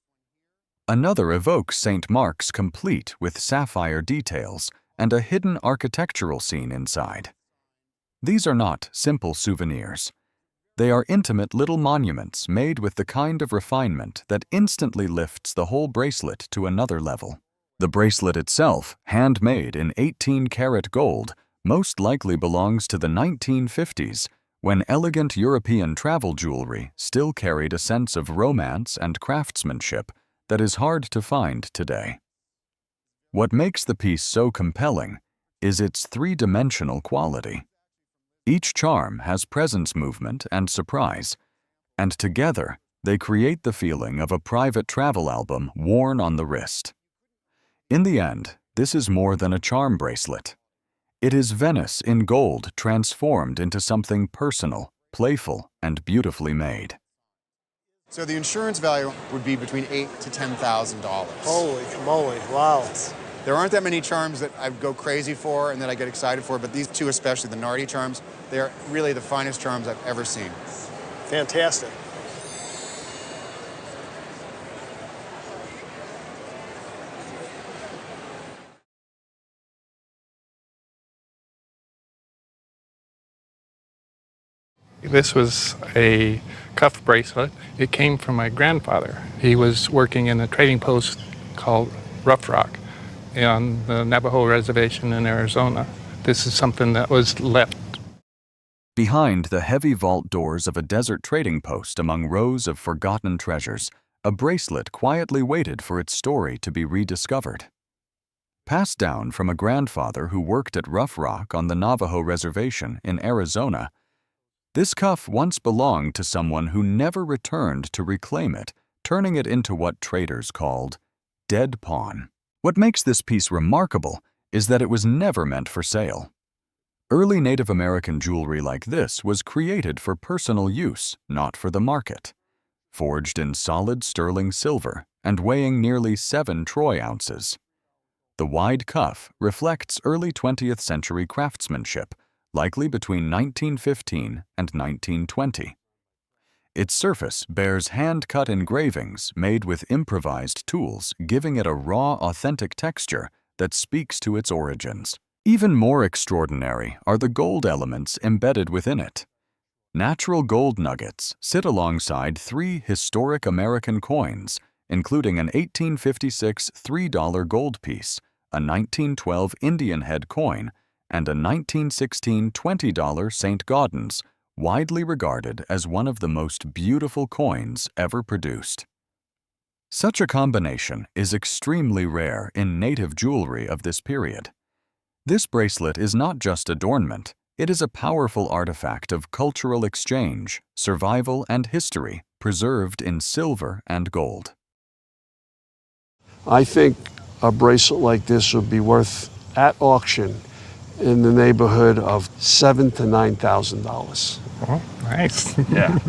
Another evokes St. Mark's complete with sapphire details and a hidden architectural scene inside. These are not simple souvenirs. They are intimate little monuments made with the kind of refinement that instantly lifts the whole bracelet to another level. The bracelet itself, handmade in 18-karat gold, most likely belongs to the 1950s, when elegant European travel jewelry still carried a sense of romance and craftsmanship that is hard to find today. What makes the piece so compelling is its three-dimensional quality. Each charm has presence movement and surprise, and together they create the feeling of a private travel album worn on the wrist. In the end, this is more than a charm bracelet. It is Venice in gold transformed into something personal, playful, and beautifully made. So the insurance value would be between $8,000 to $10,000. Holy moly, wow. There aren't that many charms that I go crazy for and that I get excited for, but these two especially, the Nardi charms, they're really the finest charms I've ever seen. Fantastic. This was a cuff bracelet. It came from my grandfather. He was working in a trading post called Rough Rock on the Navajo Reservation in Arizona. This is something that was left. Behind the heavy vault doors of a desert trading post among rows of forgotten treasures, a bracelet quietly waited for its story to be rediscovered. Passed down from a grandfather who worked at Rough Rock on the Navajo Reservation in Arizona, this cuff once belonged to someone who never returned to reclaim it, turning it into what traders called dead pawn. What makes this piece remarkable is that it was never meant for sale. Early Native American jewelry like this was created for personal use, not for the market. Forged in solid sterling silver and weighing nearly 7 troy ounces. The wide cuff reflects early 20th century craftsmanship, likely between 1915 and 1920. Its surface bears hand-cut engravings made with improvised tools, giving it a raw, authentic texture that speaks to its origins. Even more extraordinary are the gold elements embedded within it. Natural gold nuggets sit alongside 3 historic American coins, including an 1856 $3 gold piece, a 1912 Indian head coin, and a 1916 $20 St. Gaudens, widely regarded as one of the most beautiful coins ever produced. Such a combination is extremely rare in native jewelry of this period. This bracelet is not just adornment, it is a powerful artifact of cultural exchange, survival, and history, preserved in silver and gold. I think a bracelet like this would be worth, at auction, in the neighborhood of $7,000 to $9,000. Oh, nice. Yeah.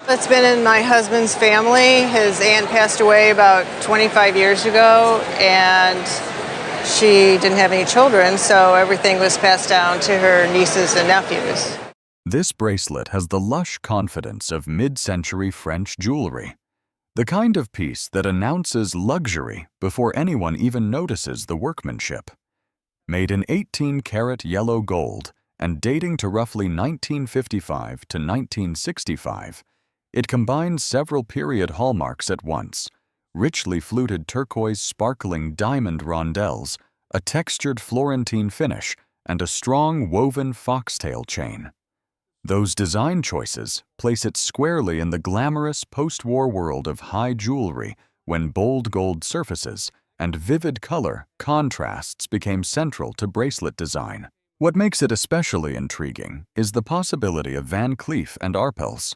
It's been in my husband's family. His aunt passed away about 25 years ago, and she didn't have any children, so everything was passed down to her nieces and nephews. This bracelet has the lush confidence of mid-century French jewelry, the kind of piece that announces luxury before anyone even notices the workmanship. Made in 18-karat yellow gold and dating to roughly 1955 to 1965, it combines several period hallmarks at once: richly fluted turquoise sparkling diamond rondelles, a textured Florentine finish, and a strong woven foxtail chain. Those design choices place it squarely in the glamorous post-war world of high jewelry when bold gold surfaces and vivid color contrasts became central to bracelet design. What makes it especially intriguing is the possibility of Van Cleef and Arpels.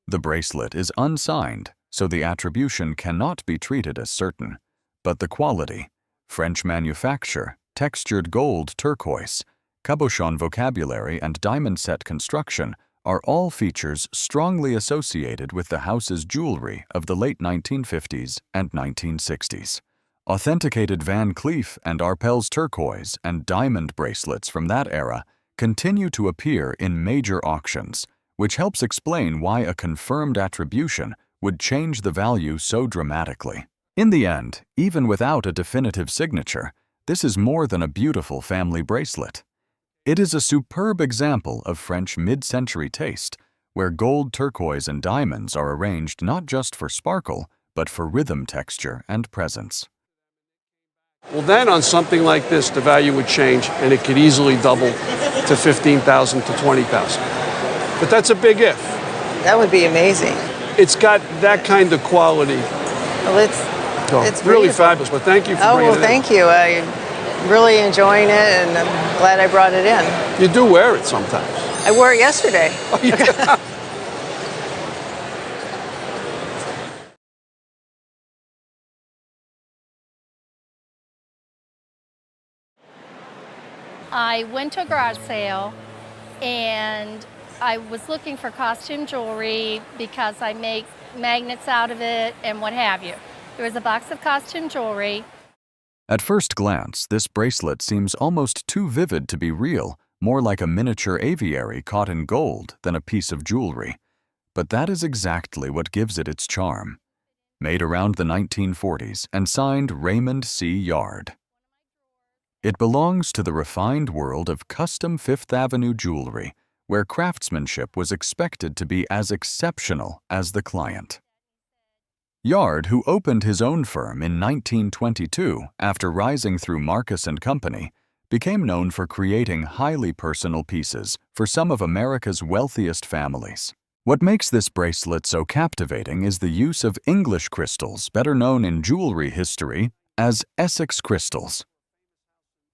The bracelet is unsigned, so the attribution cannot be treated as certain, but the quality, French manufacture, textured gold turquoise, cabochon vocabulary, and diamond set construction are all features strongly associated with the house's jewelry of the late 1950s and 1960s. Authenticated Van Cleef and Arpels turquoise and diamond bracelets from that era continue to appear in major auctions, which helps explain why a confirmed attribution would change the value so dramatically. In the end, even without a definitive signature, this is more than a beautiful family bracelet. It is a superb example of French mid-century taste, where gold, turquoise, and diamonds are arranged not just for sparkle, but for rhythm, texture, and presence. Well, then on something like this, the value would change, and it could easily double to $15,000 to $20,000. But that's a big if. That would be amazing. It's got that kind of quality. Well, it's really beautiful. fabulous, but thank you for bringing it in. Thank you. I'm really enjoying it, and I'm glad I brought it in. You do wear it sometimes. I wore it yesterday. Oh, yeah. I went to a garage sale, and I was looking for costume jewelry because I make magnets out of it and what have you. There was a box of costume jewelry. At first glance, this bracelet seems almost too vivid to be real, more like a miniature aviary caught in gold than a piece of jewelry. But that is exactly what gives it its charm. Made around the 1940s and signed Raymond C. Yard. It belongs to the refined world of custom Fifth Avenue jewelry, where craftsmanship was expected to be as exceptional as the client. Yard, who opened his own firm in 1922 after rising through Marcus & Company, became known for creating highly personal pieces for some of America's wealthiest families. What makes this bracelet so captivating is the use of English crystals, better known in jewelry history as Essex crystals.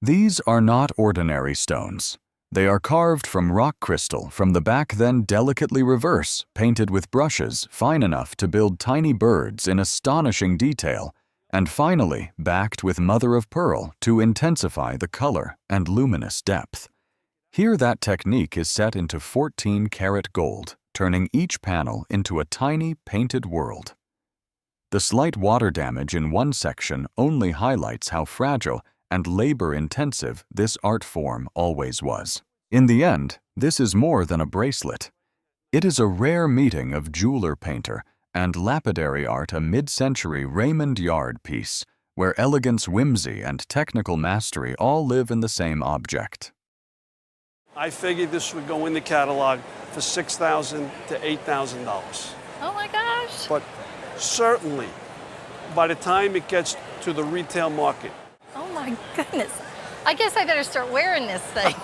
These are not ordinary stones. They are carved from rock crystal from the back then delicately reverse, painted with brushes fine enough to build tiny birds in astonishing detail, and finally backed with mother of pearl to intensify the color and luminous depth. Here that technique is set into 14-karat gold, turning each panel into a tiny painted world. The slight water damage in one section only highlights how fragile and labor-intensive this art form always was. In the end, this is more than a bracelet. It is a rare meeting of jeweler-painter and lapidary art, a mid-century Raymond Yard piece, where elegance, whimsy, and technical mastery all live in the same object. I figured this would go in the catalog for $6,000 to $8,000. Oh my gosh. But certainly, by the time it gets to the retail market, Oh my goodness. I guess I better start wearing this thing.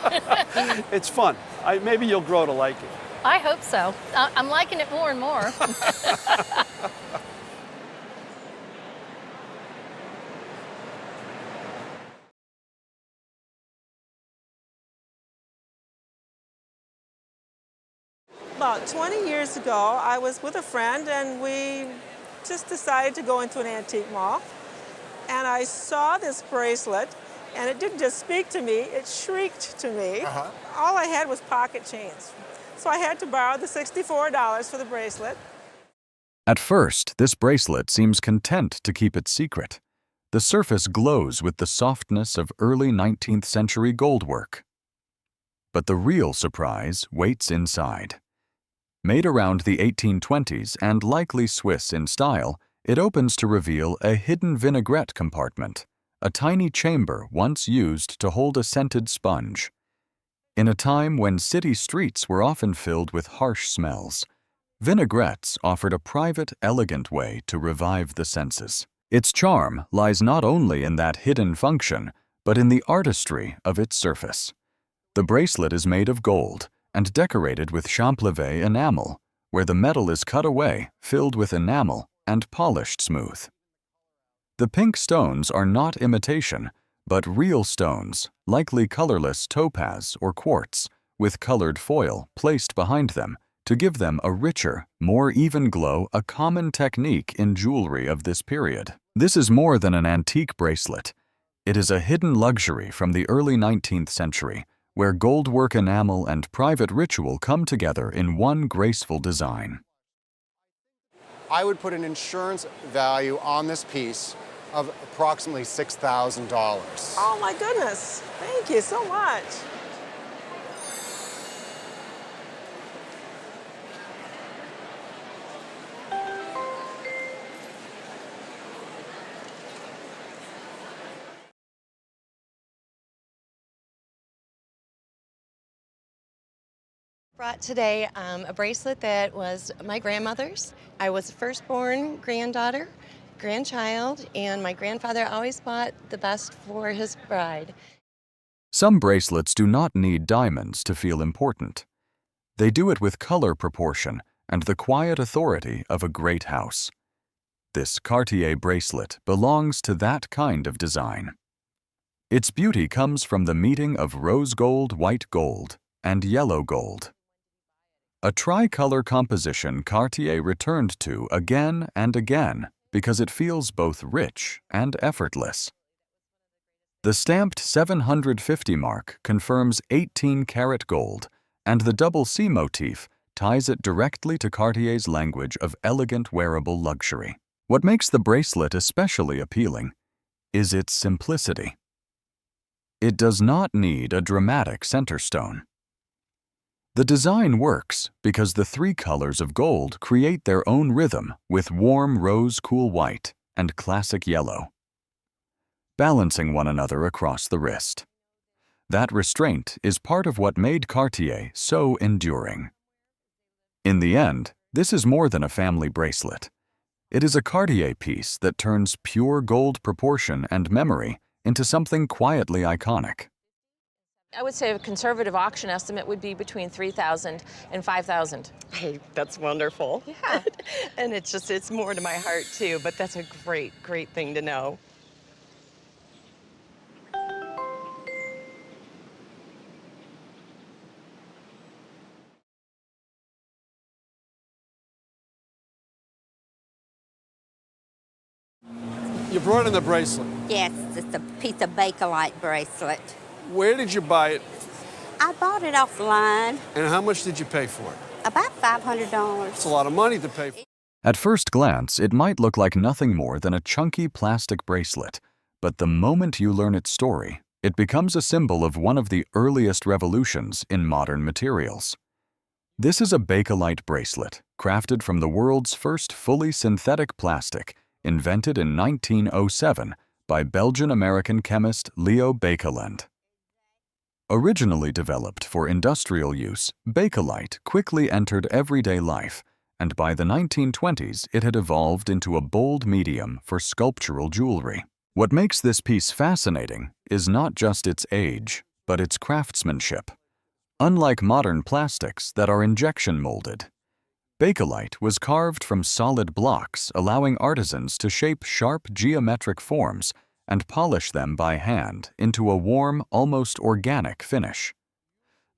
it's fun. Maybe you'll grow to like it. I hope so. I'm liking it more and more. About 20 years ago, I was with a friend and we just decided to go into an antique mall. And I saw this bracelet, and it didn't just speak to me, it shrieked to me. All I had was pocket change. So I had to borrow the $64 for the bracelet. At first, this bracelet seems content to keep its secret. The surface glows with the softness of early 19th century goldwork. But the real surprise waits inside. Made around the 1820s and likely Swiss in style, it opens to reveal a hidden vinaigrette compartment, a tiny chamber once used to hold a scented sponge. In a time when city streets were often filled with harsh smells, vinaigrettes offered a private, elegant way to revive the senses. Its charm lies not only in that hidden function, but in the artistry of its surface. The bracelet is made of gold and decorated with champlevé enamel, where the metal is cut away, filled with enamel, and polished smooth. The pink stones are not imitation, but real stones, likely colorless topaz or quartz, with colored foil placed behind them to give them a richer, more even glow, a common technique in jewelry of this period. This is more than an antique bracelet. It is a hidden luxury from the early 19th century, where goldwork enamel and private ritual come together in one graceful design. I would put an insurance value on this piece of approximately $6,000. Oh my goodness, thank you so much. Brought today a bracelet that was my grandmother's. I was the firstborn granddaughter, grandchild, and my grandfather always bought the best for his bride. Some bracelets do not need diamonds to feel important. They do it with color proportion and the quiet authority of a great house. This Cartier bracelet belongs to that kind of design. Its beauty comes from the meeting of rose gold, white gold, and yellow gold. A tricolor composition Cartier returned to again and again because it feels both rich and effortless. The stamped 750 mark confirms 18-karat gold, and the double C motif ties it directly to Cartier's language of elegant wearable luxury. What makes the bracelet especially appealing is its simplicity. It does not need a dramatic center stone. The design works because the three colors of gold create their own rhythm with warm rose cool white and classic yellow, balancing one another across the wrist. That restraint is part of what made Cartier so enduring. In the end, this is more than a family bracelet. It is a Cartier piece that turns pure gold proportion and memory into something quietly iconic. I would say a conservative auction estimate would be between $3,000 and $5,000. Hey, that's wonderful. Yeah. And it's more to my heart too, but that's a great thing to know. You brought in the bracelet. Yes, it's a piece of Bakelite bracelet. Where did you buy it, I bought it offline, and how much did you pay for it? about $500. It's a lot of money to pay for. At first glance, it might look like nothing more than a chunky plastic bracelet, but the moment you learn its story, it becomes a symbol of one of the earliest revolutions in modern materials. This is a Bakelite bracelet, crafted from the world's first fully synthetic plastic, invented in 1907 by Belgian-American chemist Leo Baekeland. Originally developed for industrial use, Bakelite quickly entered everyday life, and by the 1920s it had evolved into a bold medium for sculptural jewelry. What makes this piece fascinating is not just its age, but its craftsmanship. Unlike modern plastics that are injection molded, Bakelite was carved from solid blocks, allowing artisans to shape sharp geometric forms and polish them by hand into a warm, almost organic finish.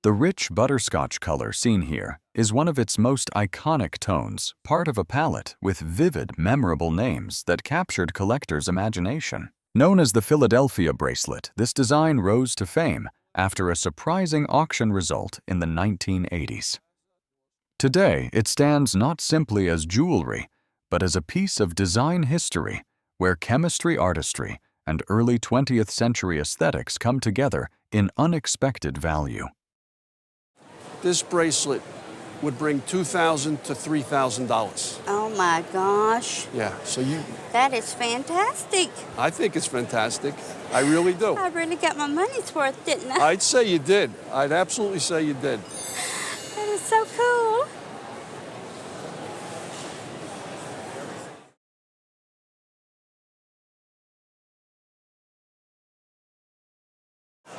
The rich butterscotch color seen here is one of its most iconic tones, part of a palette with vivid, memorable names that captured collectors' imagination. Known as the Philadelphia bracelet, this design rose to fame after a surprising auction result in the 1980s. Today, it stands not simply as jewelry, but as a piece of design history where chemistry, artistry, and early 20th century aesthetics come together in unexpected value. This bracelet would bring $2,000 to $3,000. Oh my gosh. Yeah, so That is fantastic. I think it's fantastic. I really do. I really got my money's worth, didn't I? I'd say you did. I'd absolutely say you did. That is so cool.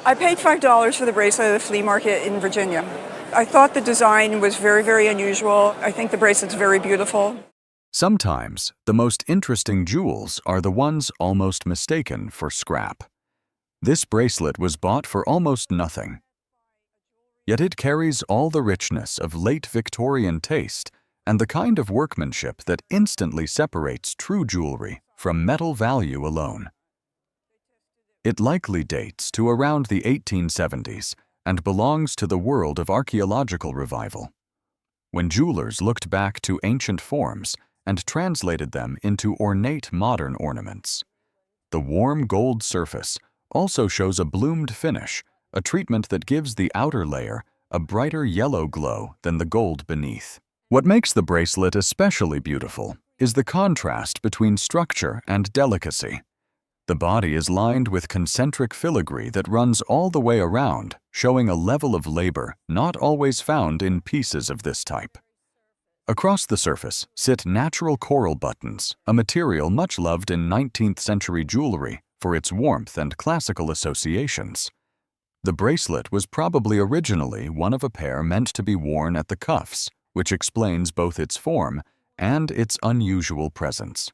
I paid $5 for the bracelet at a flea market in Virginia. I thought the design was very, very unusual. I think the bracelet's very beautiful. Sometimes, the most interesting jewels are the ones almost mistaken for scrap. This bracelet was bought for almost nothing. Yet it carries all the richness of late Victorian taste and the kind of workmanship that instantly separates true jewelry from metal value alone. It likely dates to around the 1870s and belongs to the world of archaeological revival, when jewelers looked back to ancient forms and translated them into ornate modern ornaments. The warm gold surface also shows a bloomed finish, a treatment that gives the outer layer a brighter yellow glow than the gold beneath. What makes the bracelet especially beautiful is the contrast between structure and delicacy. The body is lined with concentric filigree that runs all the way around, showing a level of labor not always found in pieces of this type. Across the surface sit natural coral buttons, a material much loved in 19th century jewelry for its warmth and classical associations. The bracelet was probably originally one of a pair meant to be worn at the cuffs, which explains both its form and its unusual presence.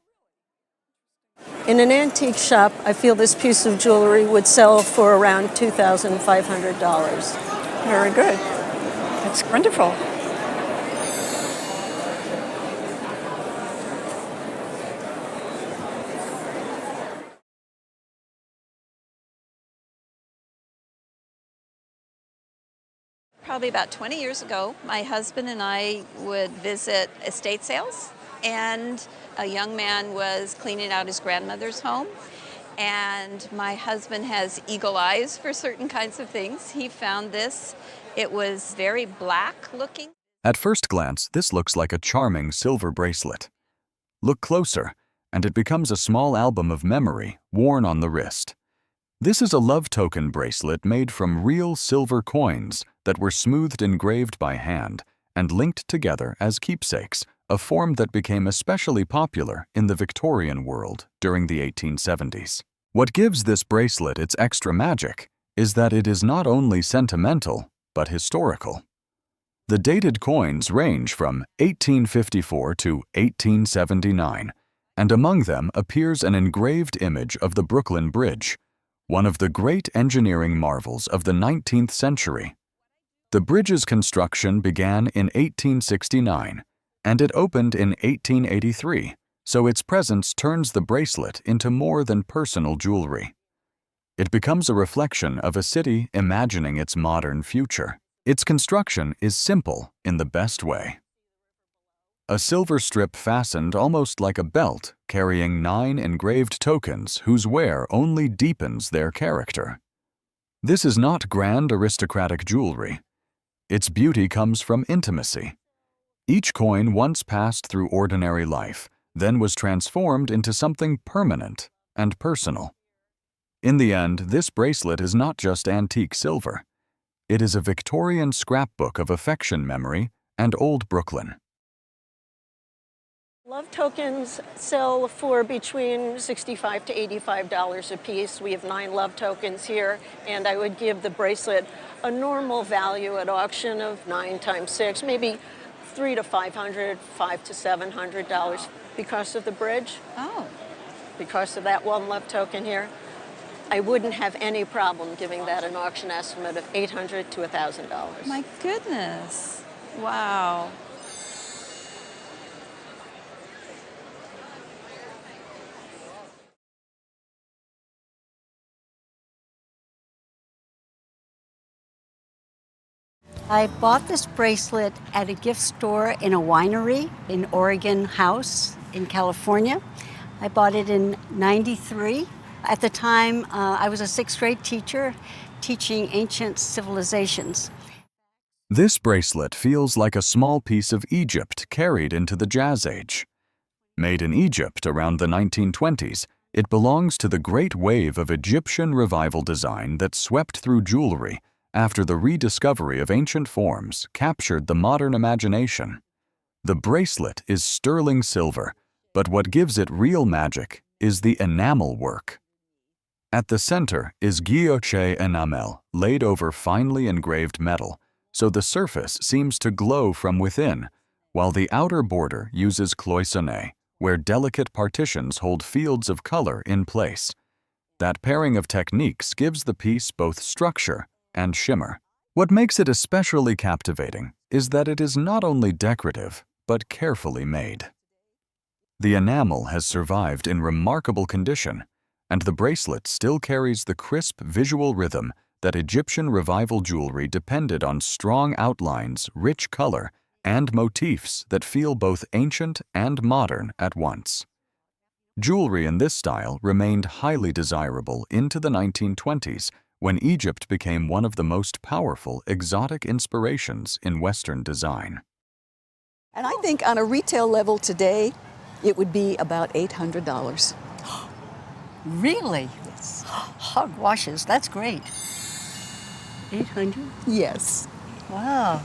In an antique shop, I feel this piece of jewelry would sell for around $2,500. Very good. That's wonderful. Probably about 20 years ago, my husband and I would visit estate sales, and a young man was cleaning out his grandmother's home, and my husband has eagle eyes for certain kinds of things. He found this It was very black looking. At first glance, this looks like a charming silver bracelet. Look closer, and it becomes a small album of memory worn on the wrist. This is a love token bracelet made from real silver coins that were smoothed engraved by hand and linked together as keepsakes, a form that became especially popular in the Victorian world during the 1870s. What gives this bracelet its extra magic is that it is not only sentimental, but historical. The dated coins range from 1854 to 1879, and among them appears an engraved image of the Brooklyn Bridge, one of the great engineering marvels of the 19th century. The bridge's construction began in 1869, and it opened in 1883, so its presence turns the bracelet into more than personal jewelry. It becomes a reflection of a city imagining its modern future. Its construction is simple in the best way. A silver strip fastened almost like a belt, carrying 9 engraved tokens whose wear only deepens their character. This is not grand aristocratic jewelry. Its beauty comes from intimacy. Each coin once passed through ordinary life, then was transformed into something permanent and personal. In the end, this bracelet is not just antique silver. It is a Victorian scrapbook of affection memory and old Brooklyn. Love tokens sell for between $65 to $85 a piece. We have 9 love tokens here, and I would give the bracelet a normal value at auction of 9 times 6, maybe $300 to $500, $500 to $700 because of the bridge. Oh. Because of that one love token here. I wouldn't have any problem giving that an auction estimate of $800 to $1,000. My goodness. Wow. I bought this bracelet at a gift store in a winery in Oregon House in California. I bought it in '93. At the time, I was a 6th grade teacher teaching ancient civilizations. This bracelet feels like a small piece of Egypt carried into the Jazz Age. Made in Egypt around the 1920s, it belongs to the great wave of Egyptian revival design that swept through jewelry after the rediscovery of ancient forms captured the modern imagination. The bracelet is sterling silver, but what gives it real magic is the enamel work. At the center is guilloche enamel laid over finely engraved metal, so the surface seems to glow from within, while the outer border uses cloisonné, where delicate partitions hold fields of color in place. That pairing of techniques gives the piece both structure and shimmer. What makes it especially captivating is that it is not only decorative, but carefully made. The enamel has survived in remarkable condition, and the bracelet still carries the crisp visual rhythm that Egyptian revival jewelry depended on: strong outlines, rich color, and motifs that feel both ancient and modern at once. Jewelry in this style remained highly desirable into the 1920s, when Egypt became one of the most powerful exotic inspirations in Western design. And I think on a retail level today, it would be about $800. Really? Yes. Hog washes, that's great. 800? Yes. Wow.